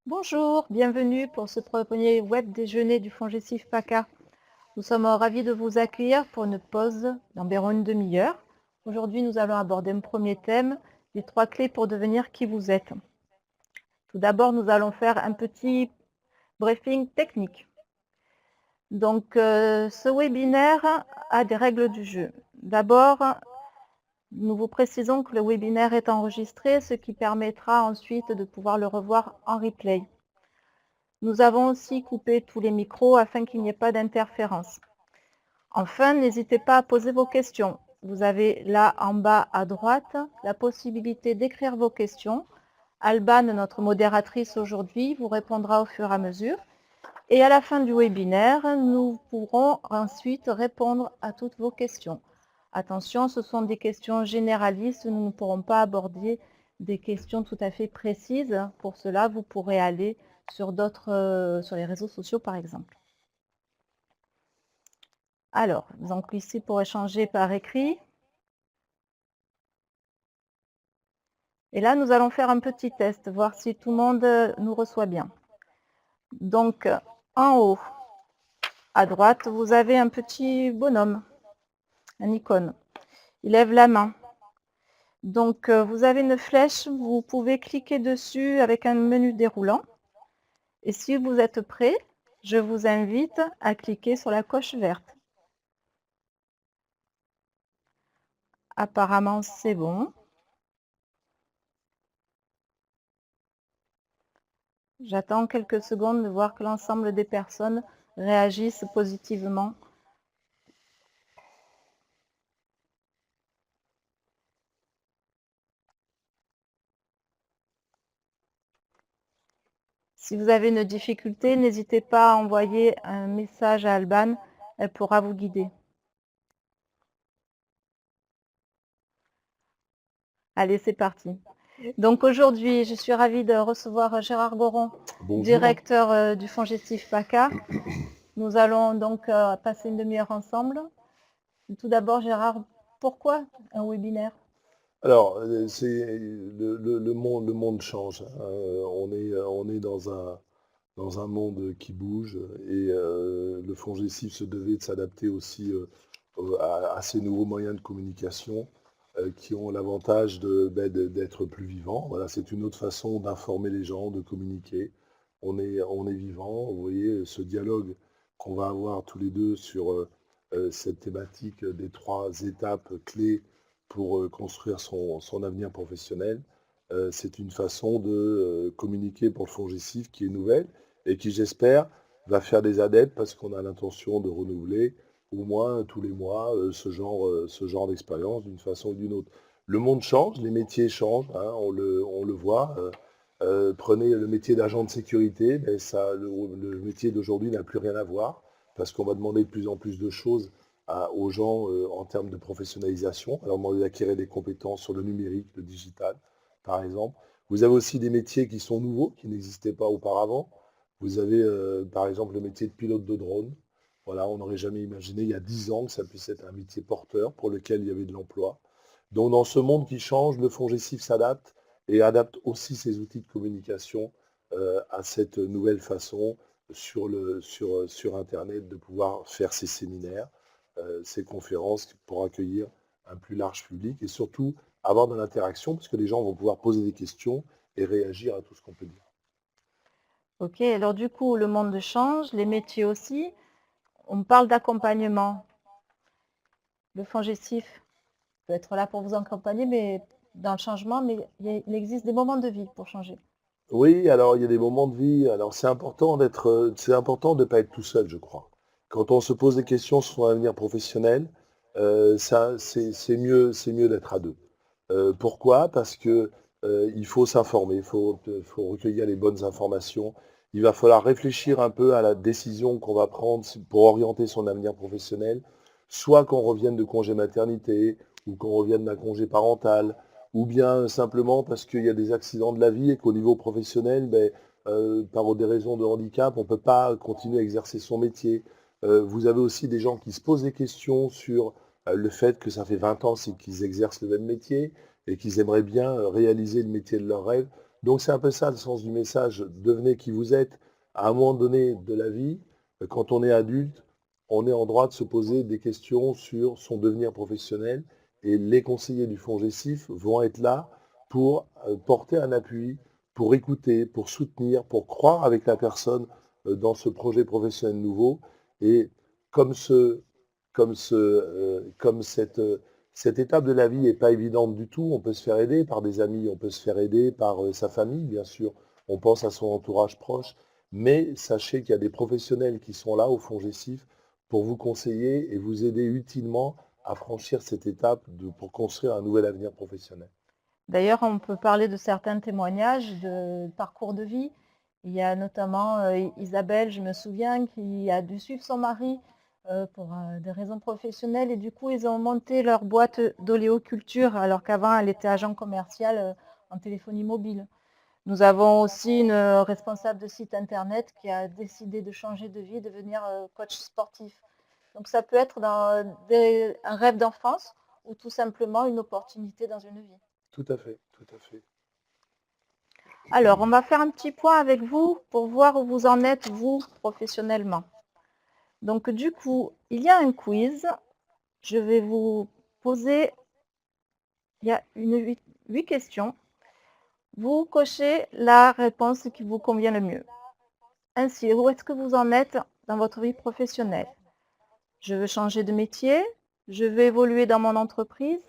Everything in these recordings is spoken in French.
Bonjour, bienvenue pour ce premier web déjeuner du FONGECIF PACA. Nous sommes ravis de vous accueillir pour une pause d'environ une demi-heure. Aujourd'hui, nous allons aborder un premier thème, les 3 clés pour devenir qui vous êtes. Tout d'abord, nous allons faire un petit briefing technique. Donc, ce webinaire a des règles du jeu. D'abord, nous vous précisons que le webinaire est enregistré, ce qui permettra ensuite de pouvoir le revoir en replay. Nous avons aussi coupé tous les micros afin qu'il n'y ait pas d'interférence. Enfin, n'hésitez pas à poser vos questions. Vous avez là en bas à droite la possibilité d'écrire vos questions. Alban, notre modératrice aujourd'hui, vous répondra au fur et à mesure. Et à la fin du webinaire, nous pourrons ensuite répondre à toutes vos questions. Attention, ce sont des questions généralistes, nous ne pourrons pas aborder des questions tout à fait précises. Pour cela, vous pourrez aller sur les réseaux sociaux par exemple. Alors, donc ici pour échanger par écrit. Et là, nous allons faire un petit test, voir si tout le monde nous reçoit bien. Donc, en haut, à droite, vous avez un petit bonhomme, un icône. Il lève la main. Donc, vous avez une flèche, vous pouvez cliquer dessus avec un menu déroulant. Et si vous êtes prêt, je vous invite à cliquer sur la coche verte. Apparemment, c'est bon. J'attends quelques secondes de voir que l'ensemble des personnes réagissent positivement. Si vous avez une difficulté, n'hésitez pas à envoyer un message à Alban, elle pourra vous guider. Allez, c'est parti. Donc aujourd'hui, je suis ravie de recevoir Gérard Goron, Bonjour. directeur du FONGECIF PACA. Nous allons donc passer une demi-heure ensemble. Tout d'abord, Gérard, pourquoi un webinaire? Alors, le monde change. On est dans un monde qui bouge et le FONGECIF se devait de s'adapter aussi à ces nouveaux moyens de communication qui ont l'avantage d'être plus vivants. Voilà, c'est une autre façon d'informer les gens, de communiquer. On est vivant. Vous voyez, ce dialogue qu'on va avoir tous les deux sur cette thématique des 3 étapes clés pour construire son avenir professionnel, c'est une façon de communiquer pour le FONGECIF qui est nouvelle et qui, j'espère, va faire des adeptes parce qu'on a l'intention de renouveler au moins tous les mois ce genre d'expérience d'une façon ou d'une autre. Le monde change, les métiers changent, hein, on le voit. Prenez le métier d'agent de sécurité, ben le métier d'aujourd'hui n'a plus rien à voir parce qu'on va demander de plus en plus de choses aux gens en termes de professionnalisation. Alors, demander d'acquérir des compétences sur le numérique, le digital, par exemple. Vous avez aussi des métiers qui sont nouveaux, qui n'existaient pas auparavant. Vous avez, par exemple, le métier de pilote de drone. Voilà, on n'aurait jamais imaginé il y a 10 ans que ça puisse être un métier porteur pour lequel il y avait de l'emploi. Donc, dans ce monde qui change, le FONGECIF s'adapte et adapte aussi ses outils de communication à cette nouvelle façon sur Internet de pouvoir faire ses séminaires, ces conférences pour accueillir un plus large public et surtout avoir de l'interaction parce que les gens vont pouvoir poser des questions et réagir à tout ce qu'on peut dire. Ok, alors du coup, le monde change, les métiers aussi. On parle d'accompagnement. Le FONGECIF peut être là pour vous accompagner, mais dans le changement, mais il existe des moments de vie pour changer. Oui, alors il y a des moments de vie. Alors c'est important de ne pas être tout seul, je crois. Quand on se pose des questions sur son avenir professionnel, c'est mieux d'être à deux. Pourquoi? Parce que il faut s'informer, faut recueillir les bonnes informations. Il va falloir réfléchir un peu à la décision qu'on va prendre pour orienter son avenir professionnel, soit qu'on revienne de congé maternité ou qu'on revienne d'un congé parental ou bien simplement parce qu'il y a des accidents de la vie et qu'au niveau professionnel, par des raisons de handicap, on ne peut pas continuer à exercer son métier. Vous avez aussi des gens qui se posent des questions sur le fait que ça fait 20 ans qu'ils exercent le même métier et qu'ils aimeraient bien réaliser le métier de leur rêve. Donc c'est un peu ça le sens du message, devenez qui vous êtes. À un moment donné de la vie, quand on est adulte, on est en droit de se poser des questions sur son devenir professionnel et les conseillers du FONGECIF vont être là pour porter un appui, pour écouter, pour soutenir, pour croire avec la personne dans ce projet professionnel nouveau. Et comme, cette étape de la vie n'est pas évidente du tout, on peut se faire aider par des amis, on peut se faire aider par sa famille, bien sûr, on pense à son entourage proche, mais sachez qu'il y a des professionnels qui sont là au FONGECIF pour vous conseiller et vous aider utilement à franchir cette étape pour construire un nouvel avenir professionnel. D'ailleurs, on peut parler de certains témoignages de parcours de vie. Il y a notamment Isabelle, je me souviens, qui a dû suivre son mari pour des raisons professionnelles et du coup, ils ont monté leur boîte d'oléoculture alors qu'avant, elle était agent commercial en téléphonie mobile. Nous avons aussi une responsable de site internet qui a décidé de changer de vie, de devenir coach sportif. Donc ça peut être un rêve d'enfance ou tout simplement une opportunité dans une vie. Tout à fait, tout à fait. Alors, on va faire un petit point avec vous pour voir où vous en êtes, vous, professionnellement. Donc, du coup, il y a un quiz. Je vais vous poser, il y a 8 questions. Vous cochez la réponse qui vous convient le mieux. Ainsi, où est-ce que vous en êtes dans votre vie professionnelle? Je veux changer de métier, je veux évoluer dans mon entreprise,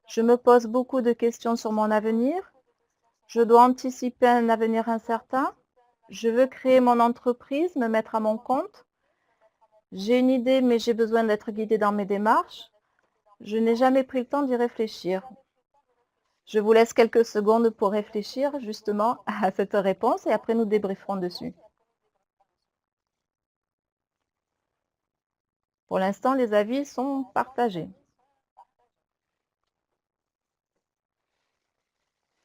je me pose beaucoup de questions sur mon avenir, je dois anticiper un avenir incertain, je veux créer mon entreprise, me mettre à mon compte, j'ai une idée mais j'ai besoin d'être guidée dans mes démarches, je n'ai jamais pris le temps d'y réfléchir. Je vous laisse quelques secondes pour réfléchir justement à cette réponse et après nous débrieferons dessus. Pour l'instant, les avis sont partagés.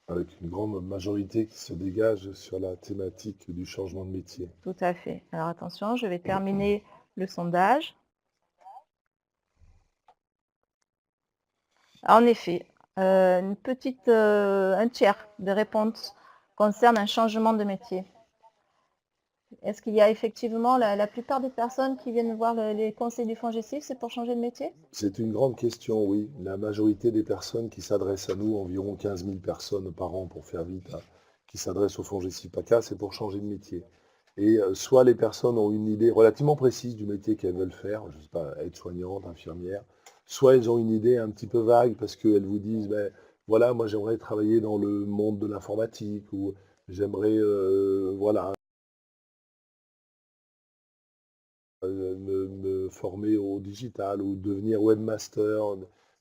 Avec une grande majorité qui se dégage sur la thématique du changement de métier. Tout à fait. Alors attention, je vais terminer le sondage. En effet, un tiers des réponses concernent un changement de métier. Est-ce qu'il y a effectivement la plupart des personnes qui viennent voir les conseils du FONGECIF, c'est pour changer de métier? C'est une grande question, oui. La majorité des personnes qui s'adressent à nous, environ 15 000 personnes par an pour faire vite, hein, qui s'adressent au FONGECIF PACA, c'est pour changer de métier. Et soit les personnes ont une idée relativement précise du métier qu'elles veulent faire, je ne sais pas, aide-soignante, infirmière, soit elles ont une idée un petit peu vague parce qu'elles vous disent, ben, voilà, moi j'aimerais travailler dans le monde de l'informatique ou j'aimerais, voilà, me former au digital ou devenir webmaster,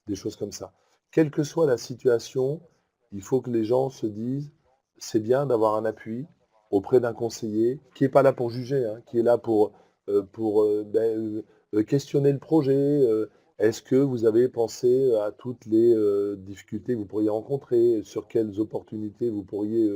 des choses comme ça. Quelle que soit la situation, il faut que les gens se disent, c'est bien d'avoir un appui auprès d'un conseiller qui n'est pas là pour juger, hein, qui est là pour questionner le projet. Est-ce que vous avez pensé à toutes les difficultés que vous pourriez rencontrer, sur quelles opportunités vous pourriez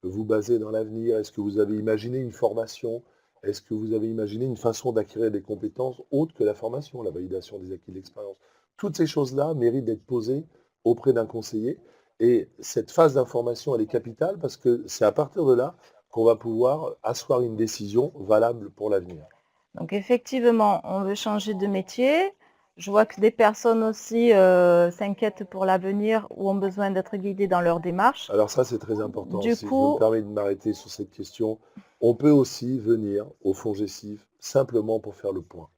vous baser dans l'avenir? Est-ce que vous avez imaginé une formation? Est-ce que vous avez imaginé une façon d'acquérir des compétences autres que la formation, la validation des acquis de l'expérience? Toutes ces choses-là méritent d'être posées auprès d'un conseiller. Et cette phase d'information, elle est capitale parce que c'est à partir de là qu'on va pouvoir asseoir une décision valable pour l'avenir. Donc effectivement, on veut changer de métier. Je vois que des personnes aussi s'inquiètent pour l'avenir ou ont besoin d'être guidées dans leur démarche. Alors ça, c'est très important. Du Si je coup, me permets de m'arrêter sur cette question, on peut aussi venir au FONGECIF simplement pour faire le point.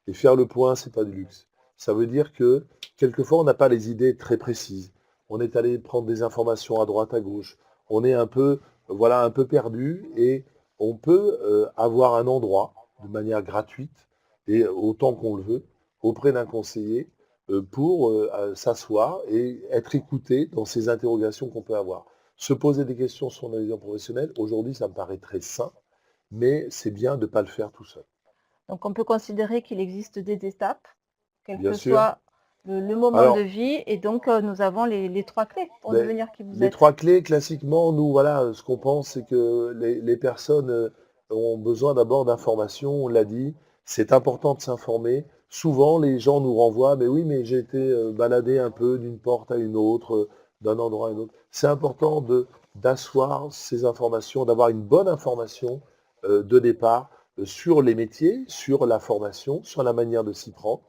Et faire le point, ce n'est pas du luxe. Ça veut dire que quelquefois, on n'a pas les idées très précises. On est allé prendre des informations à droite, à gauche. On est un peu, voilà, un peu perdu et on peut avoir un endroit de manière gratuite et autant qu'on le veut auprès d'un conseiller pour s'asseoir et être écouté dans ces interrogations qu'on peut avoir. Se poser des questions sur nos vision professionnelle, aujourd'hui, ça me paraît très sain, mais c'est bien de ne pas le faire tout seul. donc on peut considérer qu'il existe des étapes, quel Bien que sûr. soit le moment Alors, de vie, et donc nous avons les 3 clés pour ben, devenir qui vous les êtes. 3 clés, classiquement, nous, voilà, ce qu'on pense, c'est que les personnes ont besoin d'abord d'informations, on l'a dit, c'est important de s'informer. Souvent, les gens nous renvoient, mais oui, mais j'ai été baladé un peu d'une porte à une autre, d'un endroit à un autre. C'est important de d'asseoir ces informations, d'avoir une bonne information de départ sur les métiers, sur la formation, sur la manière de s'y prendre,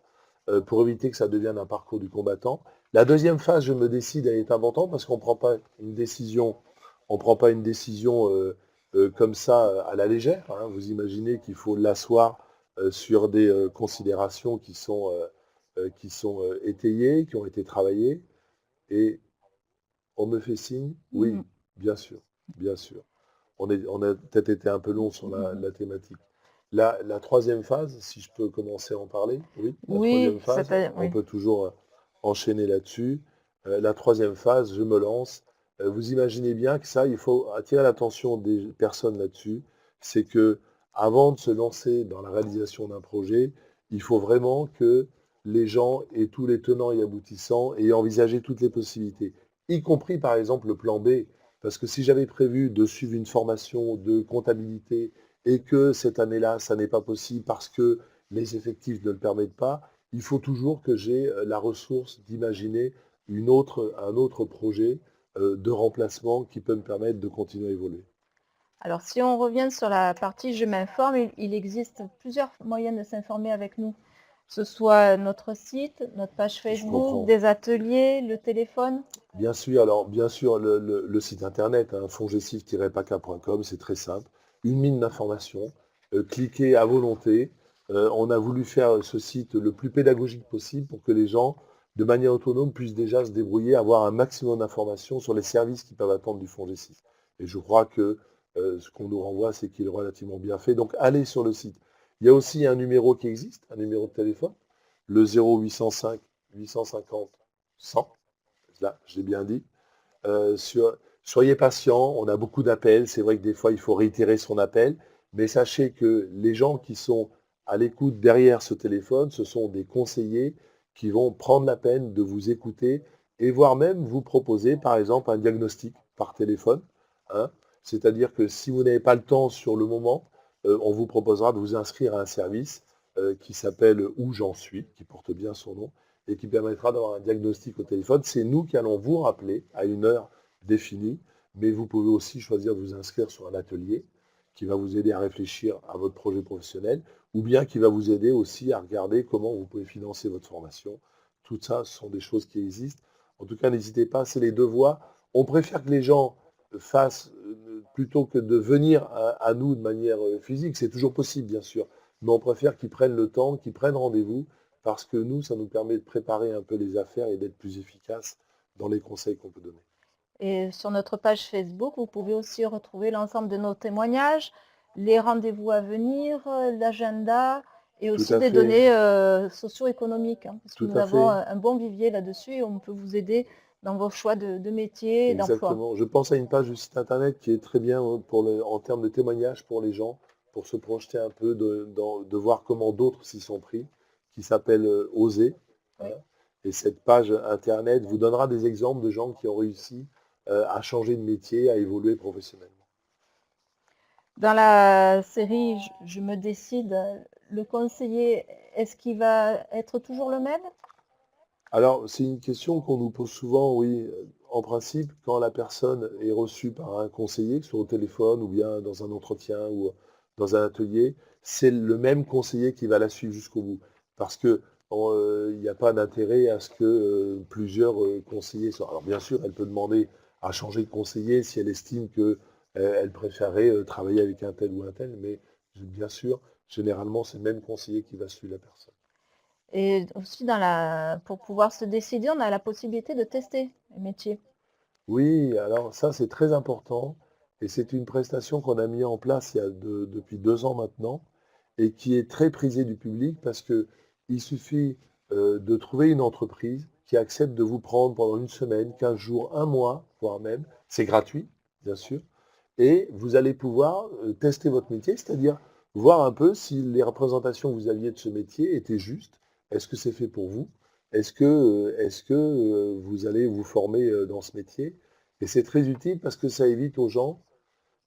pour éviter que ça devienne un parcours du combattant. La deuxième phase, je me décide, elle est importante parce qu'on ne prend pas une décision, comme ça à la légère, hein. Vous imaginez qu'il faut l'asseoir sur des considérations qui sont étayées, qui ont été travaillées. Et on me fait signe, oui, Mhm. bien sûr, bien sûr. On a peut-être été un peu long sur Mhm. la thématique. La troisième phase, si je peux commencer à en parler, oui, la Oui, troisième phase, on oui. peut toujours enchaîner là-dessus. La troisième phase, je me lance. Vous imaginez bien que ça, il faut attirer l'attention des personnes là-dessus. C'est que avant de se lancer dans la réalisation d'un projet, il faut vraiment que les gens aient tous les tenants et aboutissants et envisager toutes les possibilités, y compris par exemple le plan B. Parce que si j'avais prévu de suivre une formation de comptabilité et que cette année-là, ça n'est pas possible parce que les effectifs ne le permettent pas, il faut toujours que j'ai la ressource d'imaginer un autre projet de remplacement qui peut me permettre de continuer à évoluer. Alors, si on revient sur la partie je m'informe, il existe plusieurs moyens de s'informer avec nous. Que ce soit notre site, notre page Je Facebook, comprends. des ateliers, le téléphone. Bien sûr, alors bien sûr, le site internet, hein, fongesif-paca.com, c'est très simple. Une mine d'informations, cliquez à volonté. On a voulu faire ce site le plus pédagogique possible pour que les gens, de manière autonome, puissent déjà se débrouiller, avoir un maximum d'informations sur les services qu'ils peuvent attendre du FONGECIF. Et je crois que ce qu'on nous renvoie, c'est qu'il est relativement bien fait. Donc allez sur le site. Il y a aussi un numéro qui existe, un numéro de téléphone, le 0805 850 100. Là, je l'ai bien dit. Soyez patient, on a beaucoup d'appels. C'est vrai que des fois, il faut réitérer son appel. Mais sachez que les gens qui sont à l'écoute derrière ce téléphone, ce sont des conseillers qui vont prendre la peine de vous écouter et voire même vous proposer, par exemple, un diagnostic par téléphone, hein. C'est-à-dire que si vous n'avez pas le temps sur le moment, on vous proposera de vous inscrire à un service qui s'appelle Où j'en suis, qui porte bien son nom, et qui permettra d'avoir un diagnostic au téléphone. C'est nous qui allons vous rappeler à une heure définie, mais vous pouvez aussi choisir de vous inscrire sur un atelier qui va vous aider à réfléchir à votre projet professionnel, ou bien qui va vous aider aussi à regarder comment vous pouvez financer votre formation. Tout ça, ce sont des choses qui existent. En tout cas, n'hésitez pas, c'est les deux voies. On préfère que les gens fassent, plutôt que de venir à nous de manière physique, c'est toujours possible, bien sûr, mais on préfère qu'ils prennent le temps, qu'ils prennent rendez-vous, parce que nous, ça nous permet de préparer un peu les affaires et d'être plus efficace dans les conseils qu'on peut donner. Et sur notre page Facebook, vous pouvez aussi retrouver l'ensemble de nos témoignages, les rendez-vous à venir, l'agenda et Tout aussi à des fait, données socio-économiques, hein, parce que tout nous à avons fait, un bon vivier là-dessus et on peut vous aider dans vos choix de métier et d'emploi. exactement. Je pense à une page du site internet qui est très bien en termes de témoignages pour les gens, pour se projeter un peu, de voir comment d'autres s'y sont pris, qui s'appelle Oser, hein. Oui. Et cette page internet vous donnera des exemples de gens qui ont réussi à changer de métier, à évoluer professionnellement. Dans la série Je me décide, le conseiller, est-ce qu'il va être toujours le même? Alors, c'est une question qu'on nous pose souvent, oui. En principe, quand la personne est reçue par un conseiller, que ce soit au téléphone ou bien dans un entretien ou dans un atelier, c'est le même conseiller qui va la suivre jusqu'au bout. Parce que il n'y a pas d'intérêt à ce que plusieurs conseillers soient. Alors bien sûr, elle peut demander à changer de conseiller si elle estime que elle préférait travailler avec un tel ou un tel, mais bien sûr, généralement, c'est le même conseiller qui va suivre la personne. Et aussi pour pouvoir se décider, on a la possibilité de tester le métier. Oui, alors ça c'est très important et c'est une prestation qu'on a mis en place depuis 2 ans maintenant et qui est très prisée du public parce que il suffit de trouver une entreprise qui accepte de vous prendre pendant une semaine, 15 jours, un mois, voire même. C'est gratuit, bien sûr. Et vous allez pouvoir tester votre métier, c'est-à-dire voir un peu si les représentations que vous aviez de ce métier étaient justes. Est-ce que c'est fait pour vous? Est-ce que vous allez vous former dans ce métier? Et c'est très utile parce que ça évite aux gens,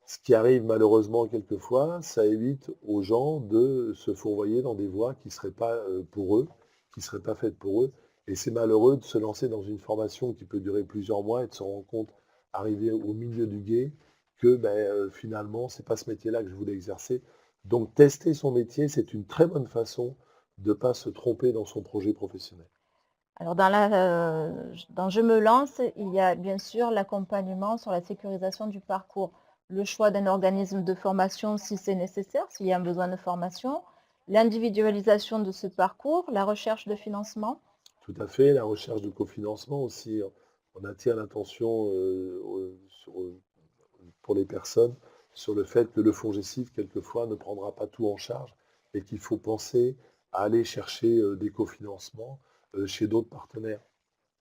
ce qui arrive malheureusement quelquefois, ça évite aux gens de se fourvoyer dans des voies qui ne seraient pas pour eux, qui ne seraient pas faites pour eux. Et c'est malheureux de se lancer dans une formation qui peut durer plusieurs mois et de se rendre compte arrivé au milieu du gué que finalement, c'est pas ce métier-là que je voulais exercer. Donc tester son métier, c'est une très bonne façon de ne pas se tromper dans son projet professionnel. Alors dans Je me lance, il y a bien sûr l'accompagnement sur la sécurisation du parcours, le choix d'un organisme de formation si c'est nécessaire, s'il y a un besoin de formation, l'individualisation de ce parcours, la recherche de financement. Tout à fait, la recherche de cofinancement aussi, on attire l'attention pour les personnes sur le fait que le FONGECIF, quelquefois, ne prendra pas tout en charge et qu'il faut penser à aller chercher des cofinancements chez d'autres partenaires.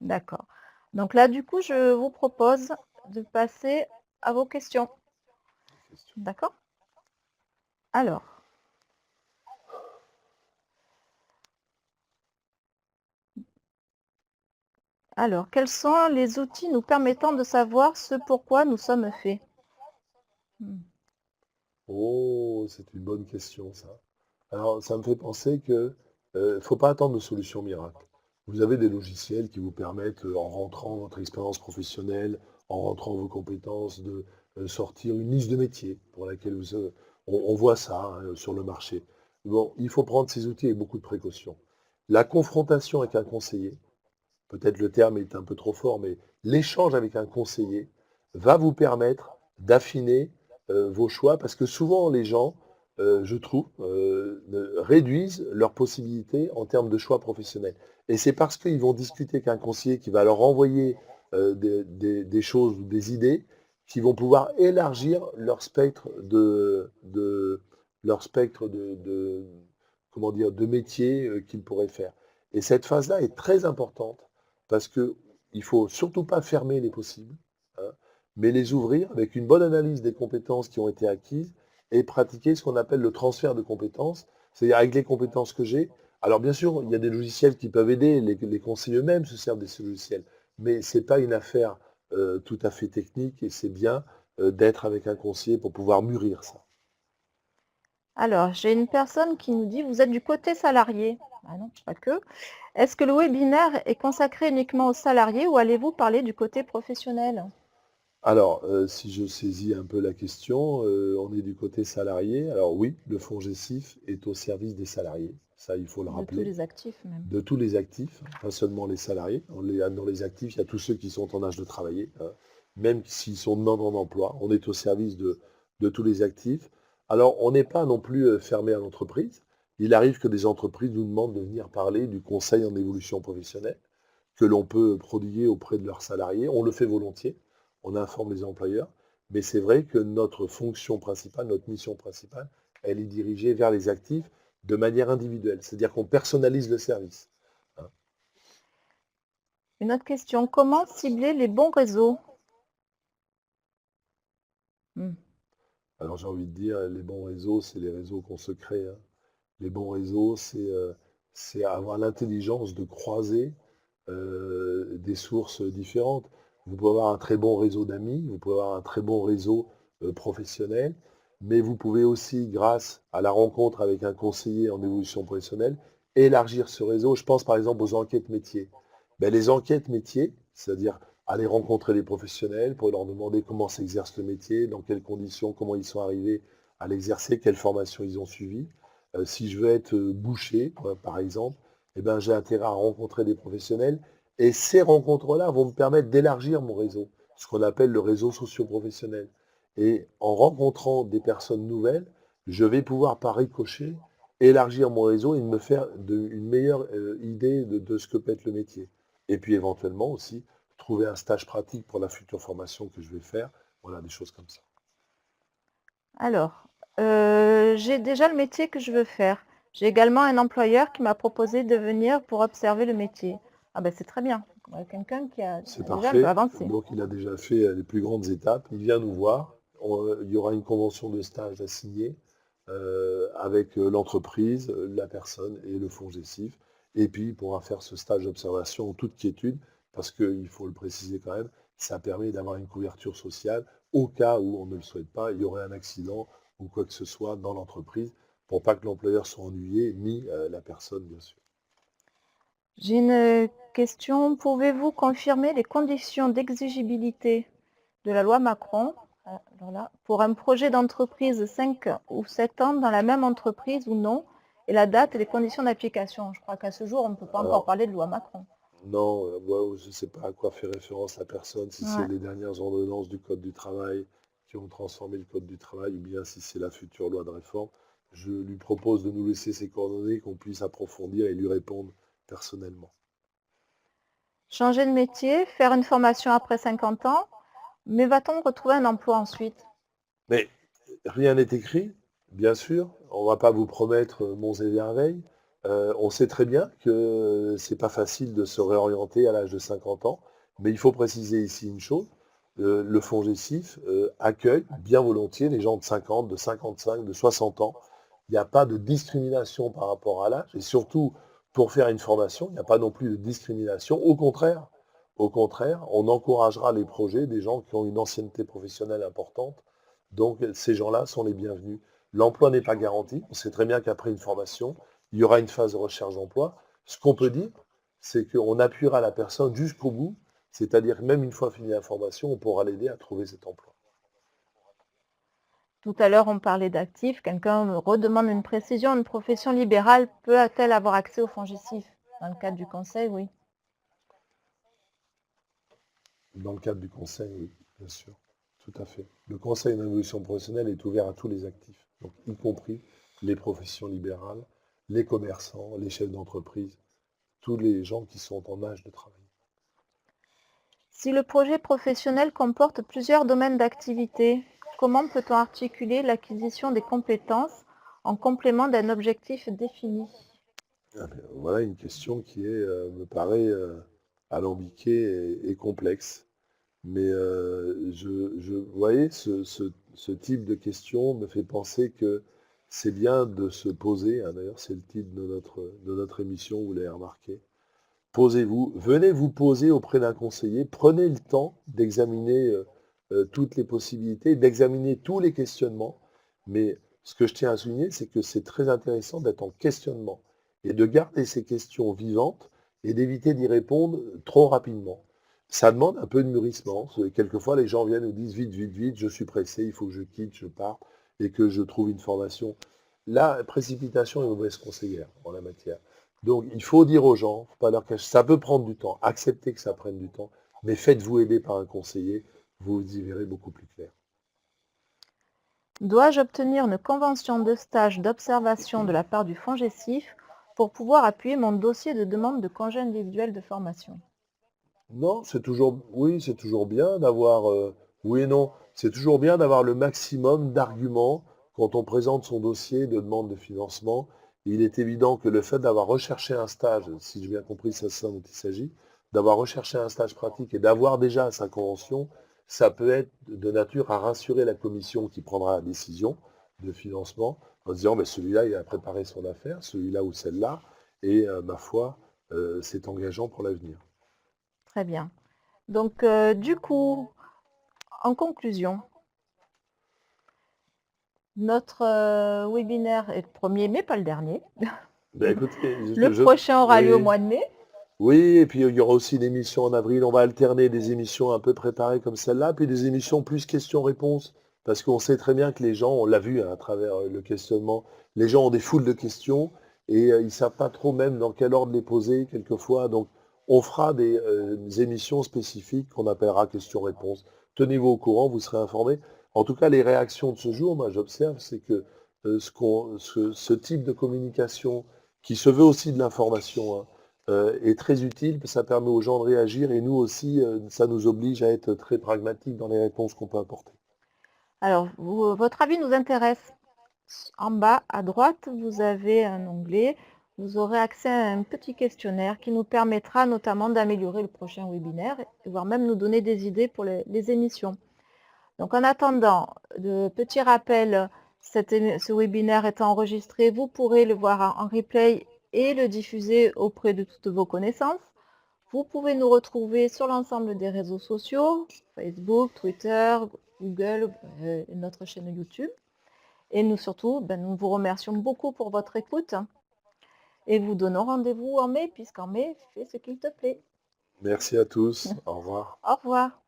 D'accord. Donc là, du coup, je vous propose de passer à vos questions. D'accord? Alors, quels sont les outils nous permettant de savoir ce pourquoi nous sommes faits? Oh, c'est une bonne question, ça. Alors, ça me fait penser que faut pas attendre de solution miracle. Vous avez des logiciels qui vous permettent, en rentrant votre expérience professionnelle, en rentrant vos compétences, de sortir une liste de métiers pour laquelle on voit ça hein, sur le marché. Bon, il faut prendre ces outils avec beaucoup de précaution. La confrontation avec un conseiller, peut-être le terme est un peu trop fort, mais l'échange avec un conseiller va vous permettre d'affiner vos choix parce que souvent les gens, je trouve, réduisent leurs possibilités en termes de choix professionnels. Et c'est parce qu'ils vont discuter qu'un conseiller qui va leur envoyer des choses ou des idées qui vont pouvoir élargir leur spectre comment dire, de métiers qu'ils pourraient faire. Et cette phase-là est très importante parce qu'il ne faut surtout pas fermer les possibles, hein, mais les ouvrir avec une bonne analyse des compétences qui ont été acquises et pratiquer ce qu'on appelle le transfert de compétences, c'est-à-dire avec les compétences que j'ai. Alors bien sûr, il y a des logiciels qui peuvent aider, les conseillers eux-mêmes se servent de ces logiciels, mais ce n'est pas une affaire tout à fait technique et c'est bien d'être avec un conseiller pour pouvoir mûrir ça. Alors, j'ai une personne qui nous dit: «Vous êtes du côté salarié». Ah non, pas que. Est-ce que le webinaire est consacré uniquement aux salariés ou allez-vous parler du côté professionnel? Alors, si je saisis un peu la question, on est du côté salarié. Alors oui, le FONGECIF est au service des salariés, ça il faut le De tous rappeler, les actifs même. de tous les actifs, pas seulement les salariés. Dans les actifs, il y a tous ceux qui sont en âge de travailler, hein, même s'ils sont demandeurs d'emploi. On est au service de tous les actifs. Alors, on n'est pas non plus fermé à l'entreprise. Il arrive que des entreprises nous demandent de venir parler du conseil en évolution professionnelle que l'on peut prodiguer auprès de leurs salariés. On le fait volontiers, on informe les employeurs, mais c'est vrai que notre fonction principale, notre mission principale, elle est dirigée vers les actifs de manière individuelle, c'est-à-dire qu'on personnalise le service. Hein. Une autre question, comment cibler les bons réseaux? Mmh. Alors j'ai envie de dire, les bons réseaux, c'est les réseaux qu'on se crée. Hein. Les bons réseaux, c'est avoir l'intelligence de croiser des sources différentes. Vous pouvez avoir un très bon réseau d'amis, vous pouvez avoir un très bon réseau professionnel, mais vous pouvez aussi, grâce à la rencontre avec un conseiller en évolution professionnelle, élargir ce réseau. Je pense par exemple aux enquêtes métiers. Les enquêtes métiers, c'est-à-dire aller rencontrer les professionnels pour leur demander comment s'exerce le métier, dans quelles conditions, comment ils sont arrivés à l'exercer, quelle formation ils ont suivi. Si je veux être boucher, par exemple, eh ben, j'ai intérêt à rencontrer des professionnels. Et ces rencontres-là vont me permettre d'élargir mon réseau, ce qu'on appelle le réseau socio-professionnel. Et en rencontrant des personnes nouvelles, je vais pouvoir par ricochet élargir mon réseau et me faire une meilleure idée de ce que peut être le métier. Et puis éventuellement aussi trouver un stage pratique pour la future formation que je vais faire. Voilà, des choses comme ça. Alors, j'ai déjà le métier que je veux faire. J'ai également un employeur qui m'a proposé de venir pour observer le métier. Ah ben c'est très bien. Quelqu'un qui a C'est déjà un peu parfait. avancé. Donc, il a déjà fait les plus grandes étapes. Il vient nous voir. Il y aura une convention de stage à signer avec l'entreprise, la personne et le fonds gestif. Et puis, il pourra faire ce stage d'observation en toute quiétude, parce qu'il faut le préciser quand même, ça permet d'avoir une couverture sociale au cas où on ne le souhaite pas, il y aurait un accident ou quoi que ce soit dans l'entreprise, pour pas que l'employeur soit ennuyé, ni la personne, bien sûr. J'ai une question. Pouvez-vous confirmer les conditions d'exigibilité de la loi Macron, alors là, pour un projet d'entreprise 5 ou 7 ans dans la même entreprise ou non, et la date et les conditions d'application. Je crois qu'à ce jour, on ne peut pas encore Alors, parler de loi Macron. non, moi, je ne sais pas à quoi fait référence la personne, si c'est Ouais. les dernières ordonnances du Code du travail qui ont transformé le Code du travail, ou bien si c'est la future loi de réforme. Je lui propose de nous laisser ses coordonnées, qu'on puisse approfondir et lui répondre personnellement. Changer de métier, faire une formation après 50 ans, mais va-t-on retrouver un emploi ensuite? Mais rien n'est écrit, bien sûr. On ne va pas vous promettre monts et merveilles. On sait très bien que c'est pas facile de se réorienter à l'âge de 50 ans, mais il faut préciser ici une chose. Le FONGECIF accueille bien volontiers les gens de 50, de 55, de 60 ans. Il n'y a pas de discrimination par rapport à l'âge, et surtout pour faire une formation, il n'y a pas non plus de discrimination. Au contraire, on encouragera les projets des gens qui ont une ancienneté professionnelle importante. Donc ces gens-là sont les bienvenus. L'emploi n'est pas garanti. On sait très bien qu'après une formation, il y aura une phase de recherche d'emploi. Ce qu'on peut dire, c'est qu'on appuiera la personne jusqu'au bout, c'est-à-dire que même une fois finie la formation, on pourra l'aider à trouver cet emploi. Tout à l'heure, on parlait d'actifs. Quelqu'un me redemande une précision. Une profession libérale peut-elle avoir accès au FONGECIF? Dans le cadre du conseil, oui. Dans le cadre du conseil, oui, bien sûr, tout à fait. Le conseil d'évolution professionnelle est ouvert à tous les actifs, donc y compris les professions libérales, les commerçants, les chefs d'entreprise, tous les gens qui sont en âge de travailler. Si le projet professionnel comporte plusieurs domaines d'activité, comment peut-on articuler l'acquisition des compétences en complément d'un objectif défini? Ah ben, voilà une question qui me paraît alambiquée et complexe. Mais vous voyez, ce type de question me fait penser que c'est bien de se poser, hein, d'ailleurs c'est le titre de notre émission, vous l'avez remarqué. Posez-vous, venez vous poser auprès d'un conseiller, prenez le temps d'examiner toutes les possibilités, d'examiner tous les questionnements. Mais ce que je tiens à souligner, c'est que c'est très intéressant d'être en questionnement et de garder ces questions vivantes et d'éviter d'y répondre trop rapidement. Ça demande un peu de mûrissement. Quelquefois, les gens viennent et disent vite, vite, vite, je suis pressé, il faut que je quitte, je parte et que je trouve une formation. La précipitation est mauvaise conseillère en la matière. Donc, il faut dire aux gens, faut pas leur cacher, ça peut prendre du temps, acceptez que ça prenne du temps, mais faites-vous aider par un conseiller, vous y verrez beaucoup plus clair. Dois-je obtenir une convention de stage d'observation de la part du FONGECIF pour pouvoir appuyer mon dossier de demande de congé individuel de formation? Non, oui, c'est toujours bien d'avoir, oui et non, c'est toujours bien d'avoir le maximum d'arguments quand on présente son dossier de demande de financement. Il est évident que le fait d'avoir recherché un stage, si j'ai bien compris, c'est ça dont il s'agit, d'avoir recherché un stage pratique et d'avoir déjà sa convention, ça peut être de nature à rassurer la commission qui prendra la décision de financement en disant, mais celui-là, il a préparé son affaire, celui-là ou celle-là, et ma foi, c'est engageant pour l'avenir. Très bien. Donc, du coup, en conclusion, notre webinaire est le premier, mais pas le dernier. Ben écoutez, Le prochain aura lieu au oui, mois de mai. oui, et puis il y aura aussi une émission en avril. On va alterner des émissions un peu préparées comme celle-là, puis des émissions plus questions-réponses, parce qu'on sait très bien que les gens, on l'a vu hein, à travers le questionnement, les gens ont des foules de questions et ils ne savent pas trop même dans quel ordre les poser quelquefois. Donc on fera des émissions spécifiques qu'on appellera questions-réponses. Tenez-vous au courant, vous serez informés. En tout cas, les réactions de ce jour, moi j'observe, c'est que ce type de communication, qui se veut aussi de l'information, hein, est très utile, ça permet aux gens de réagir et nous aussi, ça nous oblige à être très pragmatiques dans les réponses qu'on peut apporter. Alors, votre avis nous intéresse. En bas à droite, vous avez un onglet. Vous aurez accès à un petit questionnaire qui nous permettra notamment d'améliorer le prochain webinaire, voire même nous donner des idées pour les émissions. Donc en attendant, de petits rappels, ce webinaire est enregistré, vous pourrez le voir en replay et le diffuser auprès de toutes vos connaissances. Vous pouvez nous retrouver sur l'ensemble des réseaux sociaux, Facebook, Twitter, Google, et notre chaîne YouTube. Et nous surtout, nous vous remercions beaucoup pour votre écoute et vous donnons rendez-vous en mai, puisqu'en mai, fais ce qu'il te plaît. Merci à tous, au revoir. Au revoir.